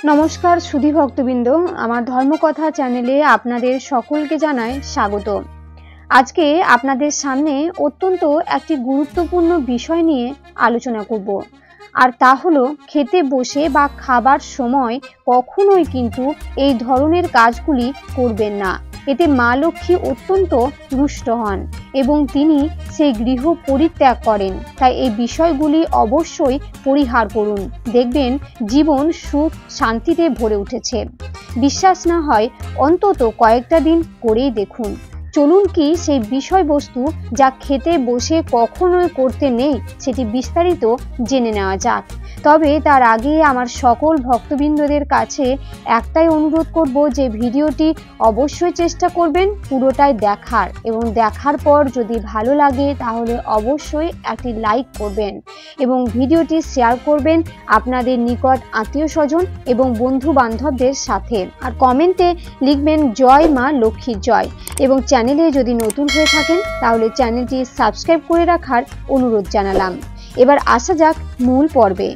नमस्कार सुधी भक्तबिंद आमार धर्मकथा चैनेले आपनादेर सकलके जानाई स्वागत। आज के आपनादेर सामने अत्यंत एकटी गुरुत्वपूर्ण विषय निये आलोचना करब और ता हलो खेते बसे बा खाबार समय कखनोई किन्तु एई धरनेर काजगुली करबेन ना। एते मा लक्ष्मी अत्यंत रुष्ट हन एबं तिनी सेई गृह परित्याग करें। ताई एई विषयगुली अवश्यई परिहार करुन, देखबेन जीवन सुख शांतिते भरे उठेछे। विश्वास ना हय अंतत कयेकटा दिन करेई देखुन। चलुन कि सेई विषयबस्तु जा खेते बसे कखनोई करते नेই सेटी विस्तारित जेने नेওয়া যাক। तबे तार आगे आमार सकल भक्तबिंदोदेर काछे एकटाई अनुरोध करब जे भिडियोटी अवश्यई चेष्टा करबेन पुरोटाई देखार एबं देखार पर जदि भालो लागे ताहले अवश्यई एकटी लाइक करबेन एबं भिडियोटी शेयर करबेन आपनादेर निकट आत्मीय स्वजन एबं बंधु बान्धवदेर साथे और कमेंटे लिखबेन जय मा लक्ष्मी जय एबं चैनेले जदि नतुन हये थाकेन ताहले चैनेलटी सबस्क्राइब करे राखार अनुरोध जानालाम। एबार आसा जाक मूल पर्वे।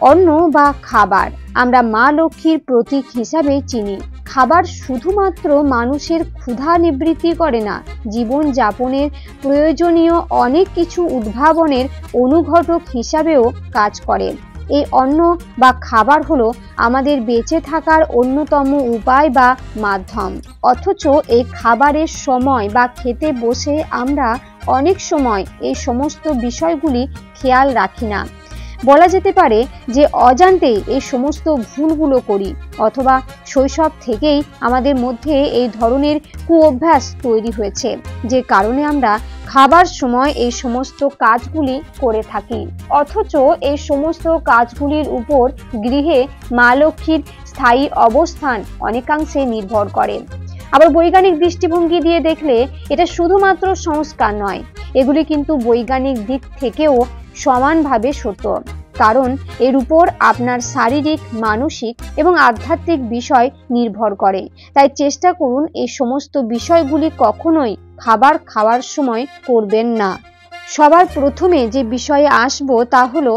अन्न बा खाबार आमरा मा लक्ष्मीर प्रतीक हिसाबे चिनी। खाबार शुधुमात्र मानुषेर क्षुधा निवृत्ति करे ना, जीवन जापनेर प्रयोजनीय अनेक किछु उद्भावनेर अनुघटक हिसाबेও काज करे। এই অন্ন বা খাবার হলো আমাদের বেঁচে থাকার অন্যতম উপায় বা মাধ্যম। অথচ এই খাবারের সময় বা খেতে বসে আমরা অনেক সময় এই সমস্ত বিষয়গুলি খেয়াল রাখি না। বলা যেতে পারে যে অজান্তেই এই সমস্ত ভুলগুলো করি অথবা শৈশব থেকেই আমাদের মধ্যে এই ধরনের কুঅভ্যাস তৈরি হয়েছে, যে কারণে আমরা খাবার সময় এই সমস্ত কাজগুলি করে থাকি। অথচ এই সমস্ত কাজগুলির উপর গৃহে মা লক্ষ্মীর স্থায়ী অবস্থান অনেকাংশে নির্ভর করে। আবার বৈজ্ঞানিক দৃষ্টিভঙ্গি দিয়ে দেখলে এটা শুধুমাত্র সংস্কার নয়, এগুলি কিন্তু বৈজ্ঞানিক দিক থেকেও সমানভাবে সত্য। কারণ এর উপর আপনার শারীরিক, মানসিক এবং আধ্যাত্মিক বিষয় নির্ভর করে। তাই চেষ্টা করুন এই সমস্ত বিষয়গুলি কখনোই খাবার খাওয়ার সময় করবেন না। সবার প্রথমে যে বিষয়ে আসবো তা হলো,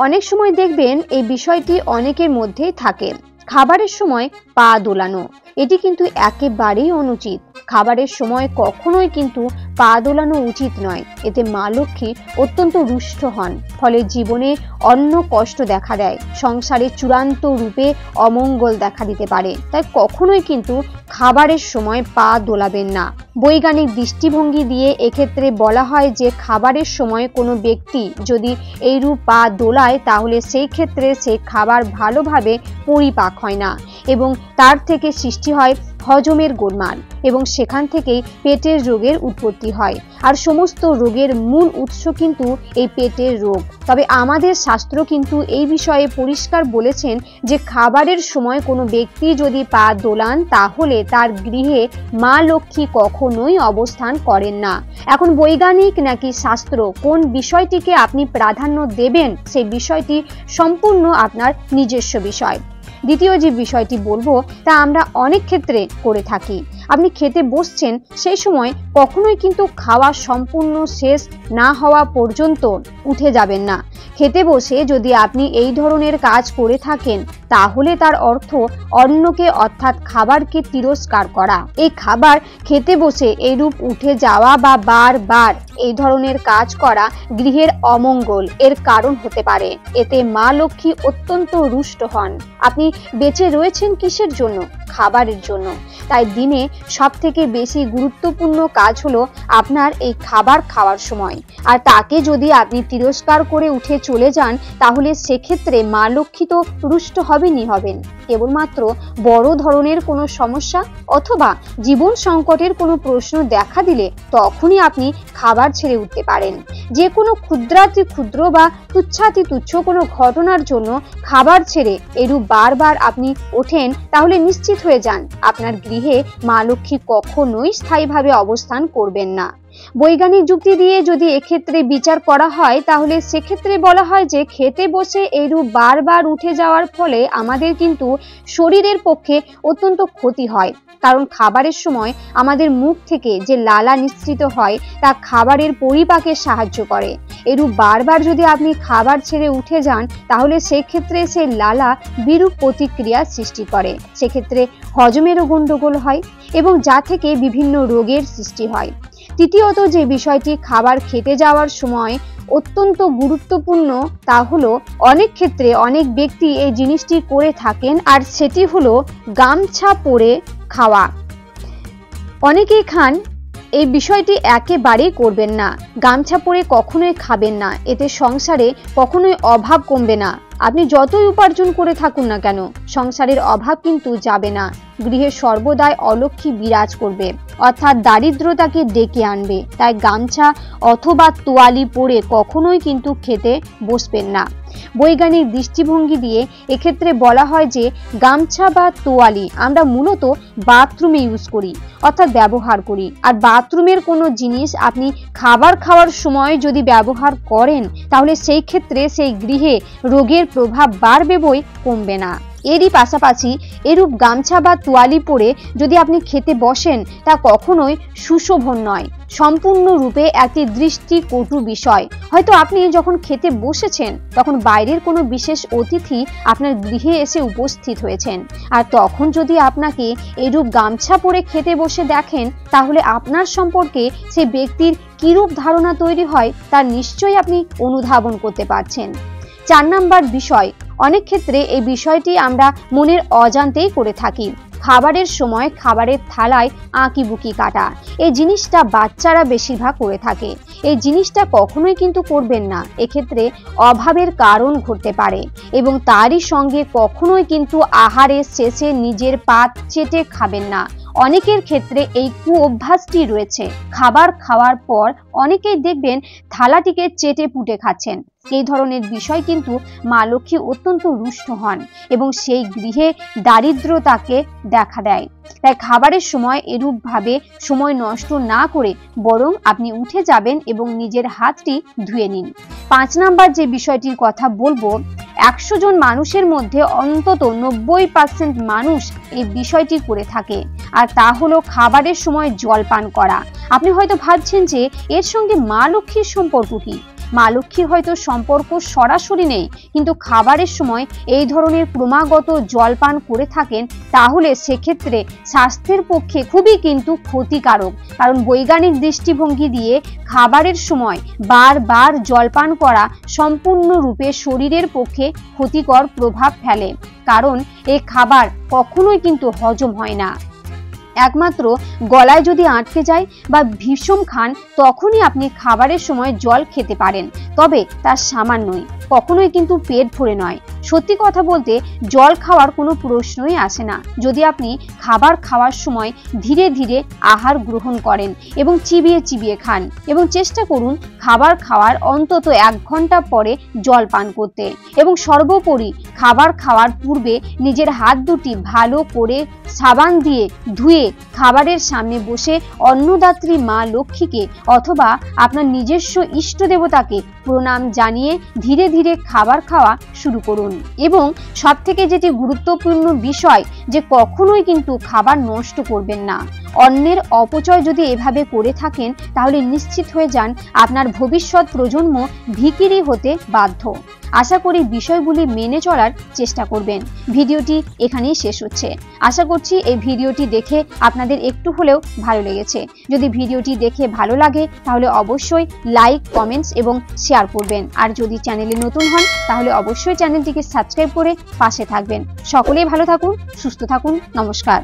অনেক সময় দেখবেন এই বিষয়টি অনেকের মধ্যেই থাকে, খাবারের সময় পা দোলানো। এটি কিন্তু একেবারেই অনুচিত। খাবারের সময় কখনোই কিন্তু পা দোলানো উচিত নয়। এতে মা লক্ষ্মী অত্যন্ত রুষ্ট হন, ফলে জীবনে অন্য কষ্ট দেখা দেয়, সংসারে চূড়ান্ত রূপে অমঙ্গল দেখা দিতে পারে। তাই কখনোই কিন্তু খাবারের সময় পা দোলাবেন না। বৈজ্ঞানিক দৃষ্টিভঙ্গি দিয়ে এক্ষেত্রে বলা হয় যে খাবারের সময় কোনো ব্যক্তি যদি এইরূপ পা দোলায় তাহলে সেই ক্ষেত্রে সেই খাবার ভালোভাবে পরিপাক হয় না এবং তার থেকে সৃষ্টি হয় হজমের গোলমাল এবং সেখান থেকেই পেটের রোগের উৎপত্তি হয়। আর সমস্ত রোগের মূল উৎস কিন্তু এই পেটের রোগ। তবে আমাদের শাস্ত্র কিন্তু এই বিষয়ে পরিষ্কার বলেছেন যে খাবারের সময় কোনো ব্যক্তি যদি পা দোলান তাহলে তার গৃহে মা লক্ষ্মী কখনোই অবস্থান করেন না। এখন বৈজ্ঞানিক নাকি শাস্ত্র, কোন বিষয়টিকে আপনি প্রাধান্য দেবেন সেই বিষয়টি সম্পূর্ণ আপনার নিজস্ব বিষয়। দ্বিতীয় যে বিষয়টি বলবো তা আমরা অনেক ক্ষেত্রে করে থাকি। আপনি খেতে বসছেন, সেই সময় কখনোই কিন্তু খাওয়া সম্পূর্ণ শেষ না হওয়া পর্যন্ত উঠে যাবেন না। খেতে বসে যদি আপনি এই ধরনের কাজ করে থাকেন তাহলে তার অর্থ অন্নকে অর্থাৎ খাবারকে তিরস্কার করা। এই খাবার খেতে বসে এইরূপ উঠে যাওয়া বা বারবার এই ধরনের কাজ করা গৃহের অমঙ্গল এর কারণ হতে পারে। এতে মা লক্ষ্মী অত্যন্ত রুষ্ট হন। আপনি বেঁচে রয়েছেন কিসের জন্য? খাবারের জন্য। তাই দিনে সবথেকে বেশি গুরুত্বপূর্ণ কাজ হলো আপনার এই খাবার খাওয়ার সময়। আর তাকে যদি আপনি তিরস্কার করে উঠে চলে যান তাহলে সেক্ষেত্রে মা লক্ষ্মী তো রুষ্ট হবেনই হবেন। কেবলমাত্র বড় ধরনের কোনো সমস্যা অথবা জীবন সংকটের কোনো প্রশ্ন দেখা দিলে তখনই আপনি খাবার ছেড়ে উঠতে পারেন। যে কোনো ক্ষুদ্রাতি ক্ষুদ্র বা তুচ্ছাতি তুচ্ছ কোনো ঘটনার জন্য খাবার ছেড়ে এরূপ বারবার আপনি ওঠেন তাহলে নিশ্চিত হয়ে যান আপনার গৃহে মা লক্ষ্মী কখনোই স্থায়ীভাবে অবস্থান করবেন না। বৈজ্ঞানিক যুক্তি দিয়ে যদি এক্ষেত্রে বিচার করা হয় তাহলে সেক্ষেত্রে বলা হয় যে খেতে বসে এইরূপ বারবার উঠে যাওয়ার ফলে আমাদের কিন্তু শরীরের পক্ষে অত্যন্ত ক্ষতি হয়। কারণ খাবারের সময় আমাদের মুখ থেকে যে লালা নিঃসৃত হয় তা খাবারের পরিপাকে সাহায্য করে। এরূপ বারবার যদি আপনি খাবার ছেড়ে উঠে যান তাহলে সেক্ষেত্রে সেই লালা বিরূপ প্রতিক্রিয়া সৃষ্টি করে, সেক্ষেত্রে হজমেরও গণ্ডগোল হয় এবং যা থেকে বিভিন্ন রোগের সৃষ্টি হয়। তৃতীয়ত যে বিষয়টি খাবার খেতে যাওয়ার সময় অত্যন্ত গুরুত্বপূর্ণ তা হলো অনেক ক্ষেত্রে অনেক ব্যক্তি এই জিনিসটি করে থাকেন, আর সেটি হলো গামছা পরে খাওয়া। অনেকেই খান, এই বিষয়টি একেবারেই করবেন না। গামছা পরে কখনোই খাবেন না, এতে সংসারে কখনোই অভাব কমবে না। আপনি যতই উপার্জন করে থাকুন না কেন সংসারের অভাব কিন্তু যাবে না। গৃহে সর্বদাই অলক্ষ্মী বিরাজ করবে, অর্থাৎ দারিদ্রতাকে ডেকে আনবে। তাই গামছা অথবা তোয়ালি পরে কখনোই কিন্তু খেতে বসবেন না। বৈজ্ঞানিক দৃষ্টিভঙ্গি দিয়ে এক্ষেত্রে বলা হয় যে গামছা বা তোয়ালি আমরা মূলত বাথরুমে ইউজ করি, অর্থাৎ ব্যবহার করি। আর বাথরুমের কোনো জিনিস আপনি খাবার খাওয়ার সময় যদি ব্যবহার করেন তাহলে সেই ক্ষেত্রে সেই গৃহে রোগের প্রভাব বাড়বে বই কমবে না। এরই পাশাপাশি এরূপ গামছা বা তোয়ালি পরে যদি আপনি খেতে বসেন তা কখনোই সুশোভন নয়, সম্পূর্ণরূপে একটি দৃষ্টিকটু বিষয়। হয়তো আপনি যখন খেতে বসেছেন তখন বাইরের কোনো বিশেষ অতিথি আপনার গৃহে এসে উপস্থিত হয়েছেন, আর তখন যদি আপনাকে এরূপ গামছা পরে খেতে বসে দেখেন তাহলে আপনার সম্পর্কে সেই ব্যক্তির কিরূপ ধারণা তৈরি হয় তা নিশ্চয়ই আপনি অনুধাবন করতে পারছেন। 4 নম্বর বিষয়, অনেক ক্ষেত্রে এই বিষয়টি আমরা মনের অজান্তেই করে থাকি। খাবারের সময় খাবারের থালায় আঁকিবুকি কাটা, এই জিনিসটা বাচ্চারা বেশিরভাগ করে থাকে। এই জিনিসটা কখনোই কিন্তু করবেন না, এক্ষেত্রে অভাবের কারণ ঘটতে পারে। এবং তারই সঙ্গে কখনোই কিন্তু আহারের শেষে নিজের পাত চেটে খাবেন না। অনেকের ক্ষেত্রে এই কুঅভ্যাসটি রয়েছে, খাবার খাওয়ার পর অনেকেই দেখবেন থালাটিকে চেটে পুটে খাচ্ছেন। এই ধরনের বিষয় কিন্তু মা লক্ষ্মী অত্যন্ত রুষ্ট হন এবং সেই গৃহে দারিদ্রতাকে দেখা দেয়। তাই খাবারের সময় এরূপ ভাবে সময় নষ্ট না করে বরং আপনি উঠে যাবেন এবং নিজের হাতটি ধুয়ে নিন। 5 নম্বর যে বিষয়টির কথা বলবো, 100 জন মানুষের মধ্যে অন্তত 90% মানুষ এই বিষয়টি করে থাকে, আর তা হলো খাবারের সময় জল পান করা। আপনি হয়তো ভাবছেন যে এর সঙ্গে মা লক্ষ্মীর সম্পর্ক কি? মা লক্ষ্মীর হয়তো সম্পর্ক সরাসরি নেই, কিন্তু খাবারের সময় এই ধরনের ক্রমাগত জল পান করে থাকেন তাহলে সেক্ষেত্রে স্বাস্থ্যের পক্ষে খুবই কিন্তু ক্ষতিকারক। কারণ বৈজ্ঞানিক দৃষ্টিভঙ্গি দিয়ে খাবারের সময় বারবার জল পান করা সম্পূর্ণরূপে শরীরের পক্ষে ক্ষতিকর প্রভাব ফেলে, কারণ এই খাবার কখনোই কিন্তু হজম হয় না। একমাত্র গলায় যদি আটকে যায় বা ভীষণ খান তখনই আপনি খাবারের সময় জল খেতে পারেন, তবে তার সামান্যই, কখনোই কিন্তু পেট ভরে নয়। সত্যি কথা বলতে জল খাওয়ার কোনো প্রশ্নই আসে না যদি আপনি খাবার খাওয়ার সময় ধীরে ধীরে আহার গ্রহণ করেন এবং চিবিয়ে চিবিয়ে খান, এবং চেষ্টা করুন খাবার খাওয়ার অন্তত 1 ঘন্টা পরে জল পান করতে। এবং সর্বোপরি খাবার খাওয়ার পূর্বে নিজের হাত দুটি ভালো করে সাবান দিয়ে ধুয়ে খাবারের সামনে বসে অন্নদাত্রী মা লক্ষ্মীকে অথবা আপনার নিজস্ব ইষ্ট দেবতাকে প্রণাম জানিয়ে ধীরে ধীরে খাবার খাওয়া শুরু করুন। এবং সবথেকে যেটি গুরুত্বপূর্ণ বিষয় যে কখনোই কিন্তু খাবার নষ্ট করবেন না। অন্যের অপচয় যদি এভাবে করে থাকেন তাহলে নিশ্চিত হয়ে যান আপনার ভবিষ্যৎ প্রজন্ম ভিখিরি হতে বাধ্য। আশা করি বিষয়গুলি মেনে চলার চেষ্টা করবেন। ভিডিওটি এখানেই শেষ হচ্ছে। আশা করছি এই ভিডিওটি দেখে আপনাদের একটু হলেও ভালো লেগেছে। যদি ভিডিওটি দেখে ভালো লাগে তাহলে অবশ্যই লাইক, কমেন্টস এবং শেয়ার করবেন। আর যদি চ্যানেলে নতুন হন তাহলে অবশ্যই চ্যানেলটিকে সাবস্ক্রাইব করে পাশে থাকবেন। সকলেই ভালো থাকুন, সুস্থ থাকুন। নমস্কার।